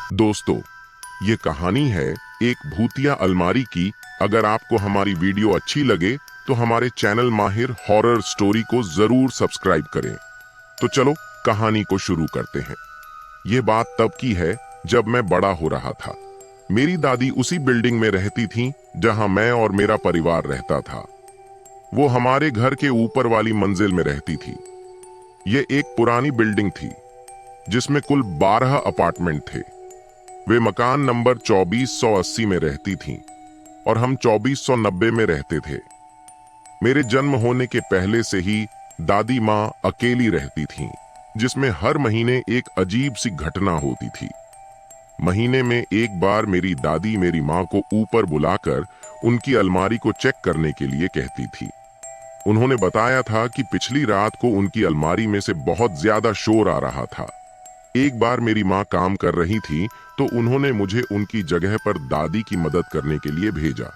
दोस्तों, ये कहानी है एक भूतिया अलमारी की। अगर आपको हमारी वीडियो अच्छी लगे तो हमारे चैनल माहिर हॉरर स्टोरी को जरूर सब्सक्राइब करें। तो चलो कहानी को शुरू करते हैं। ये बात तब की है जब मैं बड़ा हो रहा था। मेरी दादी उसी बिल्डिंग में रहती थी जहां मैं और मेरा परिवार रहता था। वो हमारे घर के ऊपर वाली मंजिल में रहती थी। ये एक पुरानी बिल्डिंग थी जिसमें कुल 12 अपार्टमेंट थे। वे मकान नंबर 2480 में रहती थीं और हम 2490 में रहते थे। मेरे जन्म होने के पहले से ही दादी माँ अकेली रहती थीं, जिसमें हर महीने एक अजीब सी घटना होती थी। महीने में एक बार मेरी दादी मेरी माँ को ऊपर बुलाकर उनकी अलमारी को चेक करने के लिए कहती थी। उन्होंने बताया था कि पिछली रात को उनकी अलमारी में से बहुत ज्यादा शोर आ रहा था। एक बार मेरी माँ काम कर रही थी तो उन्होंने मुझे उनकी जगह पर दादी की मदद करने के लिए भेजा।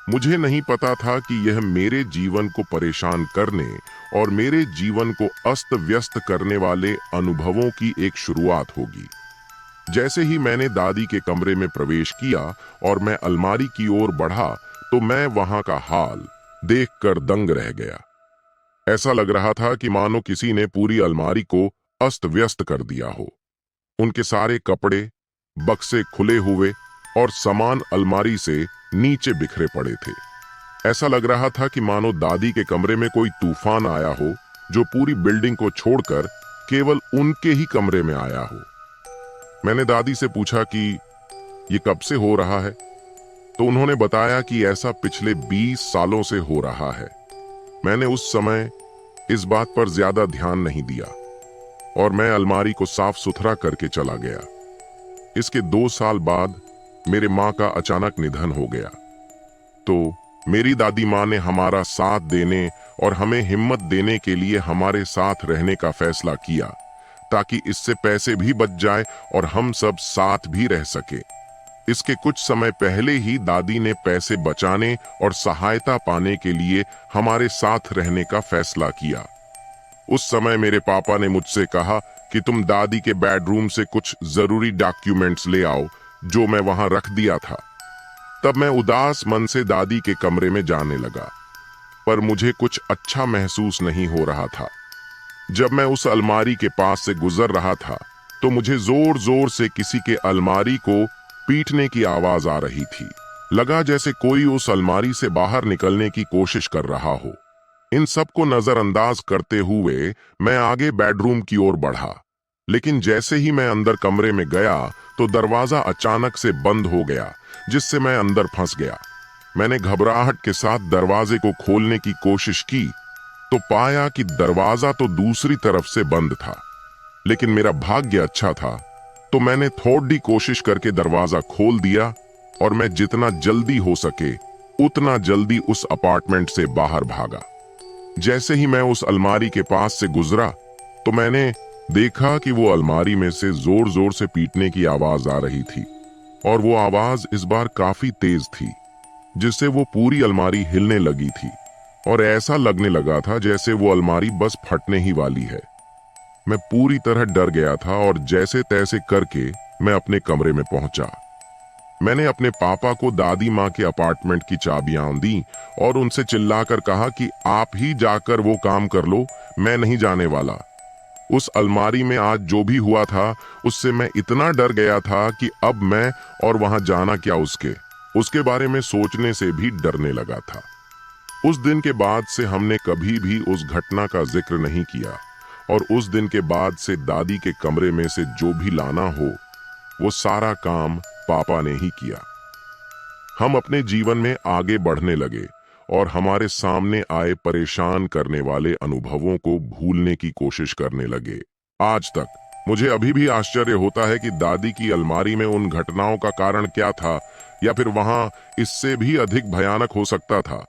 मुझे नहीं पता था कि यह मेरे जीवन को परेशान करने और मेरे जीवन को अस्त व्यस्त करने वाले अनुभवों की एक शुरुआत होगी। जैसे ही मैंने दादी के कमरे में प्रवेश किया और मैं अलमारी की ओर बढ़ा तो मैं वहां का हाल देखकर दंग रह गया। ऐसा लग रहा था कि मानो किसी ने पूरी अलमारी को अस्त व्यस्त कर दिया हो। उनके सारे कपड़े, बक्से खुले हुए और सामान अलमारी से नीचे बिखरे पड़े थे। ऐसा लग रहा था कि मानो दादी के कमरे में कोई तूफान आया हो जो पूरी बिल्डिंग को छोड़कर केवल उनके ही कमरे में आया हो। मैंने दादी से पूछा कि ये कब से हो रहा है, तो उन्होंने बताया कि ऐसा पिछले 20 सालों से हो रहा है। मैंने उस समय इस बात पर ज्यादा ध्यान नहीं दिया और मैं अलमारी को साफ सुथरा करके चला गया। इसके 2 साल बाद मेरे माँ का अचानक निधन हो गया। तो मेरी दादी माँ ने हमारा साथ देने और हमें हिम्मत देने के लिए हमारे साथ रहने का फैसला किया, ताकि इससे पैसे भी बच जाए और हम सब साथ भी रह सके। इसके कुछ समय पहले ही दादी ने पैसे बचाने और सहायता पाने के लिए हमारे साथ रहने का फैसला किया। उस समय मेरे पापा ने मुझसे कहा कि तुम दादी के बेडरूम से कुछ जरूरी डॉक्यूमेंट्स ले आओ जो मैं वहां रख दिया था। तब मैं उदास मन से दादी के कमरे में जाने लगा, पर मुझे कुछ अच्छा महसूस नहीं हो रहा था। जब मैं उस अलमारी के पास से गुजर रहा था तो मुझे जोर जोर से किसी के अलमारी को पीटने की आवाज आ रही थी। लगा जैसे कोई उस अलमारी से बाहर निकलने की कोशिश कर रहा हो। इन सब को नजरअंदाज करते हुए मैं आगे बेडरूम की ओर बढ़ा, लेकिन जैसे ही मैं अंदर कमरे में गया तो दरवाजा अचानक से बंद हो गया, जिससे मैं अंदर फंस गया। मैंने घबराहट के साथ दरवाजे को खोलने की कोशिश की तो पाया कि दरवाजा तो दूसरी तरफ से बंद था, लेकिन मेरा भाग्य अच्छा था तो मैंने थोड़ी कोशिश करके दरवाजा खोल दिया और मैं जितना जल्दी हो सके उतना जल्दी उस अपार्टमेंट से बाहर भागा। जैसे ही मैं उस अलमारी के पास से गुजरा तो मैंने देखा कि वो अलमारी में से जोर जोर से पीटने की आवाज आ रही थी, और वो आवाज इस बार काफी तेज थी, जिससे वो पूरी अलमारी हिलने लगी थी और ऐसा लगने लगा था जैसे वो अलमारी बस फटने ही वाली है। मैं पूरी तरह डर गया था और जैसे तैसे करके मैं अपने कमरे में पहुंचा। मैंने अपने पापा को दादी माँ के अपार्टमेंट की चाबियां दी और उनसे चिल्लाकर कहा कि आप ही जाकर वो काम कर लो, मैं नहीं जाने वाला। उस अलमारी में आज जो भी हुआ था उससे मैं इतना डर गया था कि अब मैं और वहां जाना क्या उसके बारे में सोचने से भी डरने लगा था। उस दिन के बाद से हमने कभी भी उस घटना का जिक्र नहीं किया और उस दिन के बाद से दादी के कमरे में से जो भी लाना हो वो सारा काम पापा ने ही किया। हम अपने जीवन में आगे बढ़ने लगे और हमारे सामने आए परेशान करने वाले अनुभवों को भूलने की कोशिश करने लगे। आज तक मुझे अभी भी आश्चर्य होता है कि दादी की अलमारी में उन घटनाओं का कारण क्या था, या फिर वहां इससे भी अधिक भयानक हो सकता था।